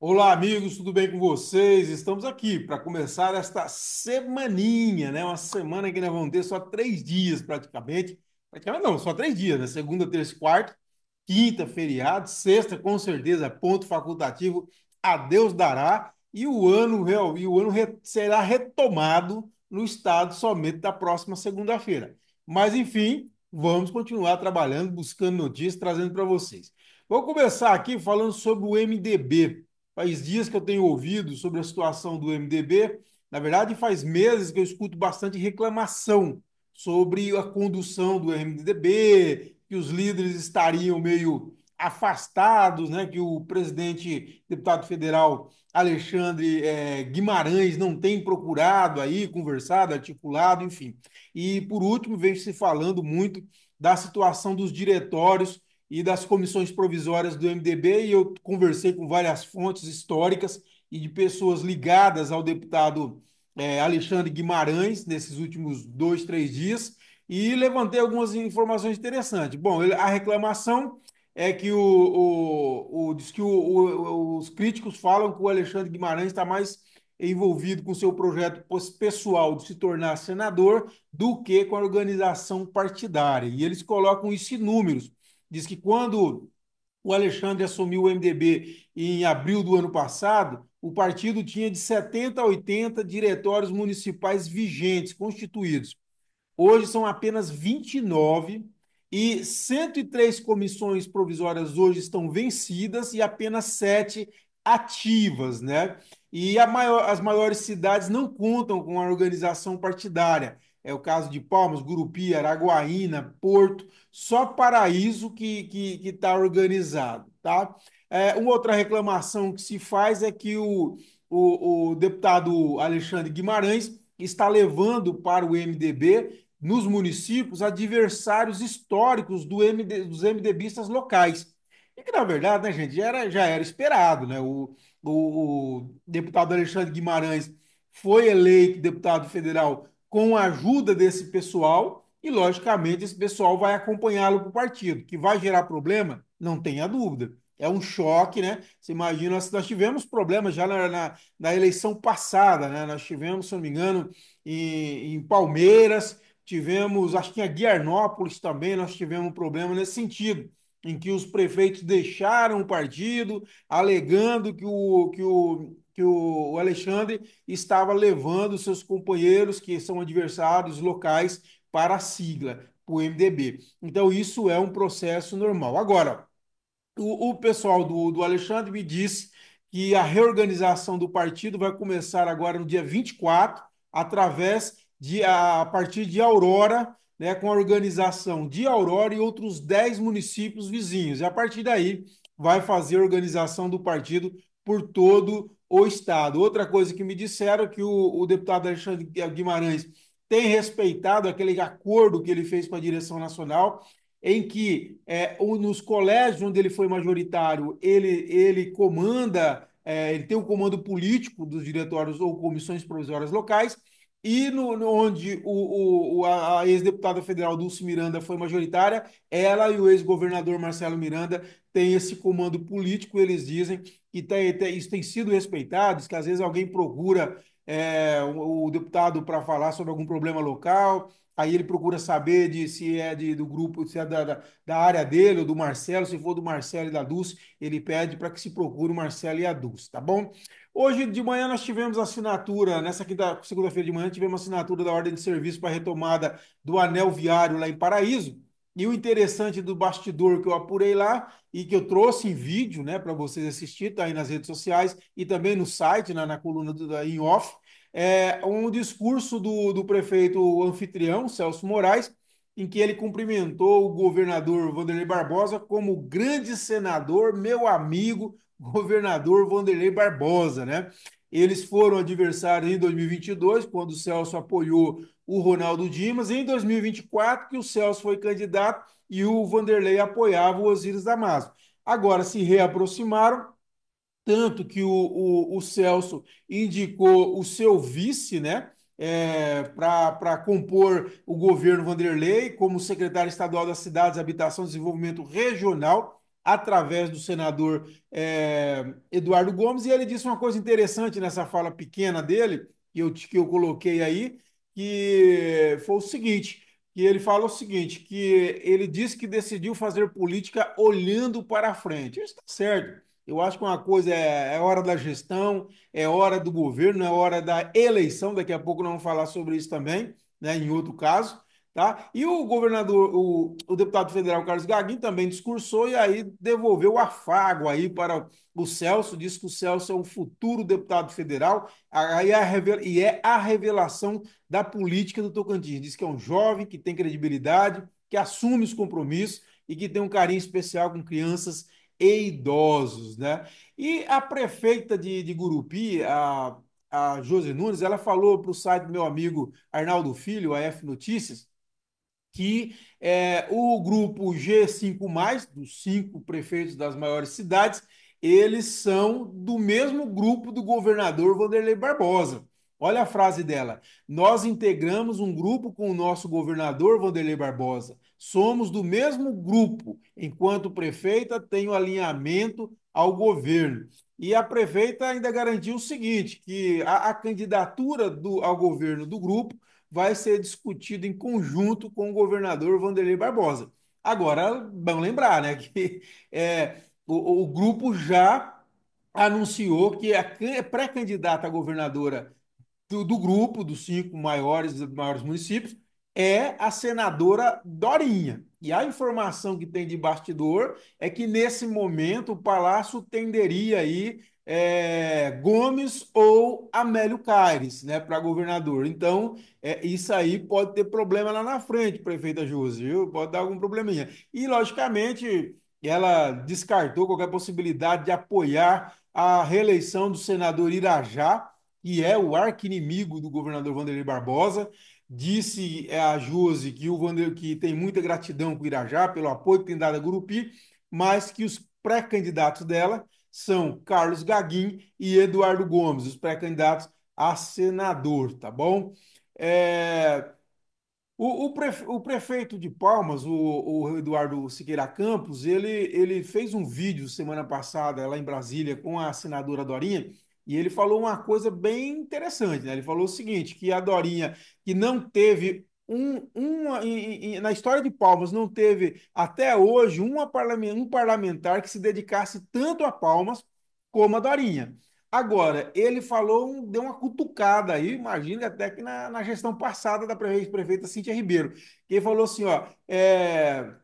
Olá, amigos, tudo bem com vocês? Estamos aqui para começar esta semaninha, né? Uma semana que nós vamos ter só 3 dias praticamente. Praticamente não, só 3 dias, né? Segunda, terça e quarta, quinta, feriado, sexta, com certeza, ponto facultativo, a Deus dará, e será retomado no estado somente da próxima segunda-feira. Mas, enfim, vamos continuar trabalhando, buscando notícias, trazendo para vocês. Vou começar aqui falando sobre o MDB. Faz dias que eu tenho ouvido sobre a situação do MDB. Na verdade, faz meses que eu escuto bastante reclamação sobre a condução do MDB, que os líderes estariam meio afastados, né? Que o presidente, deputado federal Alexandre Guimarães não tem procurado aí, conversado, articulado, enfim. E por último, vem se falando muito da situação dos diretórios e das comissões provisórias do MDB, e eu conversei com várias fontes históricas e de pessoas ligadas ao deputado Alexandre Guimarães nesses últimos 2, 3 dias, e levantei algumas informações interessantes. Bom, a reclamação é que diz que os críticos falam que o Alexandre Guimarães está mais envolvido com seu projeto pessoal de se tornar senador do que com a organização partidária. E eles colocam isso em números. Diz que quando o Alexandre assumiu o MDB em abril do ano passado, o partido tinha de 70 a 80 diretórios municipais vigentes, constituídos. Hoje são apenas 29 e 103 comissões provisórias hoje estão vencidas e apenas 7 ativas, né? E as maiores cidades não contam com a organização partidária. É o caso de Palmas, Gurupi, Araguaína, Porto, só Paraíso que está organizado, tá? Uma outra reclamação que se faz é que o deputado Alexandre Guimarães está levando para o MDB nos municípios adversários históricos dos MDBistas locais. E que, na verdade, né, gente, já era esperado, né? O deputado Alexandre Guimarães foi eleito deputado federal com a ajuda desse pessoal e, logicamente, esse pessoal vai acompanhá-lo para o partido. Que vai gerar problema? Não tenha dúvida. É um choque, né? Você imagina, nós tivemos problemas já na eleição passada, né? Nós tivemos, se não me engano, em Palmeiras, tivemos, acho que em Guiarnópolis também, nós tivemos um problema nesse sentido, em que os prefeitos deixaram o partido, alegando que o Alexandre estava levando seus companheiros, que são adversários locais, para a sigla, para o MDB. Então, isso é um processo normal. Agora, o pessoal do Alexandre me disse que a reorganização do partido vai começar agora no dia 24, a partir de Aurora, né, com a organização de Aurora e outros 10 municípios vizinhos. E a partir daí vai fazer a organização do partido por todo o estado. Outra coisa que me disseram é que o deputado Alexandre Guimarães tem respeitado aquele acordo que ele fez com a direção nacional, em que nos colégios onde ele foi majoritário, ele comanda, ele tem o comando político dos diretórios ou comissões provisórias locais, e onde a ex-deputada federal Dulce Miranda foi majoritária, ela e o ex-governador Marcelo Miranda têm esse comando político. Eles dizem que isso tem sido respeitado, que às vezes alguém procura o deputado para falar sobre algum problema local, aí ele procura saber se é do grupo, se é da área dele ou do Marcelo. Se for do Marcelo e da Dulce, ele pede para que se procure o Marcelo e a Dulce, tá bom? Hoje de manhã nós tivemos assinatura, nessa segunda-feira de manhã, tivemos assinatura da ordem de serviço para retomada do anel viário lá em Paraíso. E o interessante do bastidor que eu apurei lá e que eu trouxe em vídeo, né, para vocês assistirem, tá aí nas redes sociais e também no site, na coluna em off, um discurso do prefeito anfitrião, Celso Moraes, em que ele cumprimentou o governador Vanderlei Barbosa como grande senador, meu amigo, governador Vanderlei Barbosa, né? Eles foram adversários em 2022, quando o Celso apoiou o Ronaldo Dimas, e em 2024, que o Celso foi candidato e o Vanderlei apoiava o Osíris Damaso. Agora se reaproximaram, tanto que o Celso indicou o seu vice, né, para compor o governo Vanderlei como secretário estadual das Cidades, Habitação e Desenvolvimento Regional. através do senador Eduardo Gomes, e ele disse uma coisa interessante nessa fala pequena dele, que eu coloquei aí, que foi o seguinte, que ele fala o seguinte, que ele disse que decidiu fazer política olhando para frente. Isso está certo. Eu acho que uma coisa é hora da gestão, é hora do governo, é hora da eleição. Daqui a pouco nós vamos falar sobre isso também, né, em outro caso. Tá? E o governador, o deputado federal Carlos Gaguinho também discursou e aí devolveu o afago aí para o Celso, disse que o Celso é um futuro deputado federal, aí e é a revelação da política do Tocantins. Diz que é um jovem que tem credibilidade, que assume os compromissos e que tem um carinho especial com crianças e idosos, né? E a prefeita de Gurupi, a Josi Nunes, ela falou para o site do meu amigo Arnaldo Filho, a F Notícias, que o grupo G5+, dos 5 prefeitos das maiores cidades, eles são do mesmo grupo do governador Vanderlei Barbosa. Olha a frase dela. Nós integramos um grupo com o nosso governador Vanderlei Barbosa. Somos do mesmo grupo. Enquanto prefeita, tenho alinhamento ao governo. E a prefeita ainda garantiu o seguinte, que a candidatura ao governo do grupo vai ser discutido em conjunto com o governador Vanderlei Barbosa. Agora, vamos lembrar, né, que o grupo já anunciou que a pré-candidata a governadora do grupo, dos 5 maiores municípios, é a senadora Dorinha. E a informação que tem de bastidor é que, nesse momento, o Palácio tenderia aí Gomes ou Amélio Caires, né, para governador. Então, isso aí pode ter problema lá na frente, prefeita Josi, viu? Pode dar algum probleminha. E, logicamente, ela descartou qualquer possibilidade de apoiar a reeleição do senador Irajá, que é o arqui-inimigo do governador Vanderlei Barbosa. Disse a Josi que que tem muita gratidão com o Irajá pelo apoio que tem dado a Gurupi, mas que os pré-candidatos dela são Carlos Gaguin e Eduardo Gomes, os pré-candidatos a senador, tá bom? É, o prefeito de Palmas, o Eduardo Siqueira Campos, ele fez um vídeo semana passada lá em Brasília com a senadora Dorinha e ele falou uma coisa bem interessante, né? Ele falou o seguinte, que a Dorinha, que não teve na história de Palmas, não teve até hoje um parlamentar que se dedicasse tanto a Palmas como a Dorinha. Agora, ele falou, deu uma cutucada aí, imagina até que na gestão passada da prefeita Cíntia Ribeiro, que ele falou assim, ó,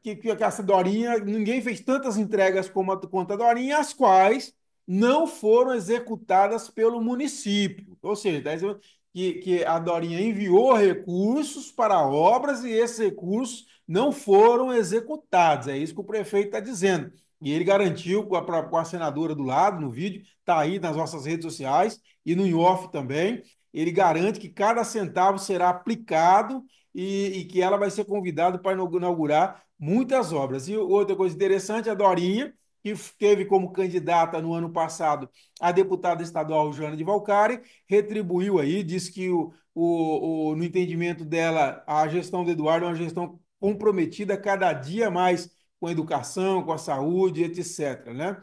que essa Dorinha, ninguém fez tantas entregas quanto a Dorinha, as quais não foram executadas pelo município. Ou seja, tá dizendo que a Dorinha enviou recursos para obras e esses recursos não foram executados. É isso que o prefeito está dizendo. E ele garantiu com a senadora do lado, no vídeo, está aí nas nossas redes sociais e no in-off também. Ele garante que cada centavo será aplicado e que ela vai ser convidada para inaugurar muitas obras. E outra coisa interessante, a Dorinha, que teve como candidata no ano passado a deputada estadual Joana de Valcari, retribuiu aí, disse que no entendimento dela, a gestão do Eduardo é uma gestão comprometida cada dia mais com a educação, com a saúde, etc. Né?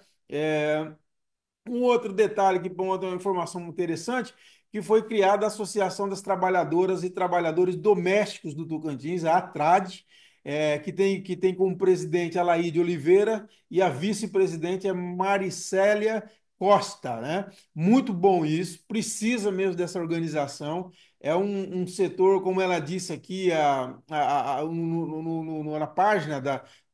Um outro detalhe que uma outra informação interessante, que foi criada a Associação das Trabalhadoras e Trabalhadores Domésticos do Tocantins, a ATRAD, que tem como presidente a Laíde Oliveira e a vice-presidente é Maricélia Costa, né? Muito bom isso, precisa mesmo dessa organização. É um setor, como ela disse aqui, na página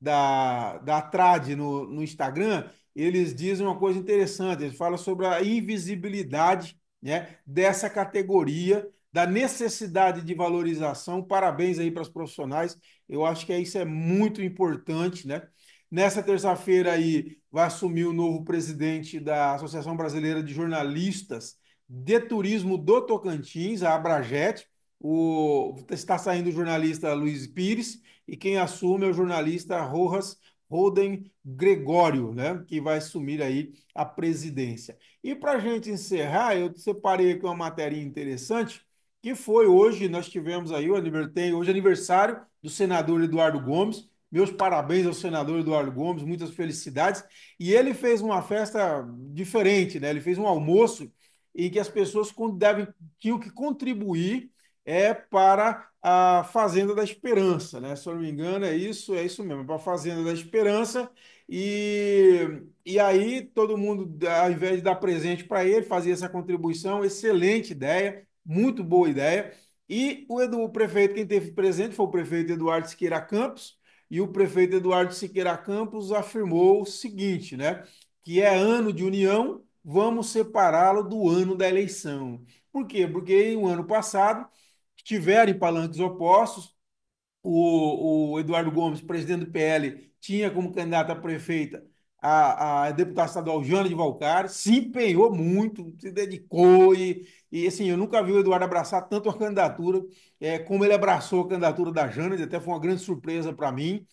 da ATRAD no Instagram, eles dizem uma coisa interessante, eles falam sobre a invisibilidade, né, dessa categoria, da necessidade de valorização. Parabéns aí para os profissionais, eu acho que isso é muito importante, né? Nessa terça-feira aí vai assumir o novo presidente da Associação Brasileira de Jornalistas de Turismo do Tocantins, a Abrajet. Está saindo o jornalista Luiz Pires e quem assume é o jornalista Rojas Roden Gregório, né, que vai assumir aí a presidência. E para a gente encerrar, eu separei aqui uma matéria interessante, que foi hoje, nós tivemos aí, hoje é aniversário do senador Eduardo Gomes, Meus parabéns ao senador Eduardo Gomes, muitas felicidades. E ele fez uma festa diferente, né? Ele fez um almoço em que as pessoas tinham que contribuir para a Fazenda da Esperança, né? Se eu não me engano, é isso mesmo, para a Fazenda da Esperança. E aí todo mundo, ao invés de dar presente para ele, fazia essa contribuição. Excelente ideia, muito boa ideia. E o prefeito, quem teve presente foi o prefeito Eduardo Siqueira Campos, e o prefeito Eduardo Siqueira Campos afirmou o seguinte, né? Que é ano de união, vamos separá-lo do ano da eleição. Por quê? Porque no ano passado estiveram em palanques opostos, o Eduardo Gomes, presidente do PL, tinha como candidata a prefeita a deputada estadual Jana de Valcari, se empenhou muito, se dedicou e assim, eu nunca vi o Eduardo abraçar tanto a candidatura como ele abraçou a candidatura da Jana, até foi uma grande surpresa para mim.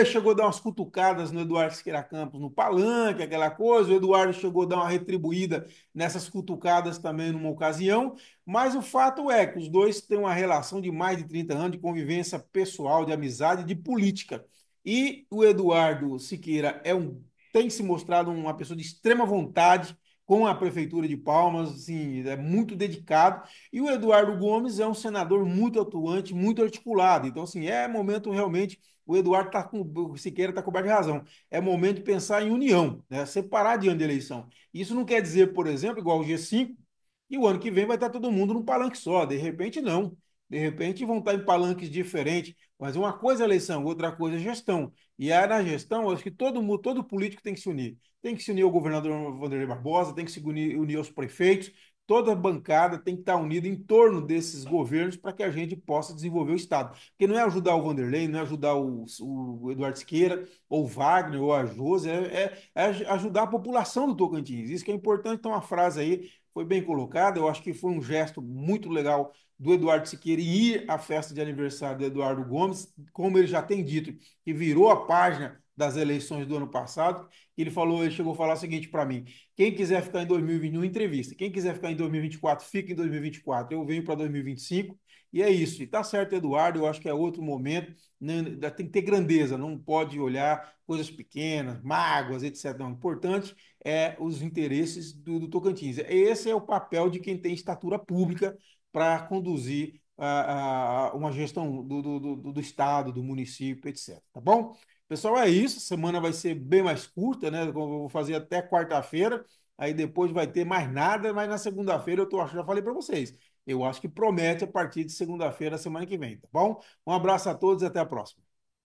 Chegou a dar umas cutucadas no Eduardo Siqueira Campos no palanque, aquela coisa. O Eduardo chegou a dar uma retribuída nessas cutucadas também numa ocasião. Mas o fato é que os dois têm uma relação de mais de 30 anos de convivência pessoal, de amizade, de política. E o Eduardo Siqueira tem se mostrado uma pessoa de extrema vontade com a Prefeitura de Palmas, assim, é muito dedicado. E o Eduardo Gomes é um senador muito atuante, muito articulado. Então, assim, é momento realmente. O Siqueira está coberto de razão. É momento de pensar em união, né? Separar de ano de eleição. Isso não quer dizer, por exemplo, igual o G5, e o ano que vem vai estar todo mundo num palanque só. De repente, não. De repente vão estar em palanques diferentes. Mas uma coisa é eleição, outra coisa é gestão. E aí, na gestão, eu acho que todo mundo, todo político tem que se unir. Tem que se unir ao governador Vanderlei Barbosa, tem que se unir aos prefeitos. Toda a bancada tem que estar unida em torno desses governos para que a gente possa desenvolver o Estado. Porque não é ajudar o Vanderlei, não é ajudar o Eduardo Siqueira, ou o Wagner, ou a Josi, é ajudar a população do Tocantins. Isso que é importante. Então, uma frase aí foi bem colocado. Eu acho que foi um gesto muito legal do Eduardo Siqueira ir à festa de aniversário do Eduardo Gomes, como ele já tem dito, que virou a página das eleições do ano passado. Ele chegou a falar o seguinte para mim: quem quiser ficar em 2021, entrevista. Quem quiser ficar em 2024, fica em 2024. Eu venho para 2025 e é isso. E tá certo, Eduardo. Eu acho que é outro momento. Né? Tem que ter grandeza, não pode olhar coisas pequenas, mágoas, etc. Não, o importante os interesses do Tocantins. Esse é o papel de quem tem estatura pública para conduzir uma gestão do Estado, do município, etc. Tá bom? Pessoal, é isso. A semana vai ser bem mais curta, né? Eu vou fazer até quarta-feira, aí depois vai ter mais nada, mas na segunda-feira já falei para vocês. Eu acho que promete a partir de segunda-feira, semana que vem, tá bom? Um abraço a todos e até a próxima.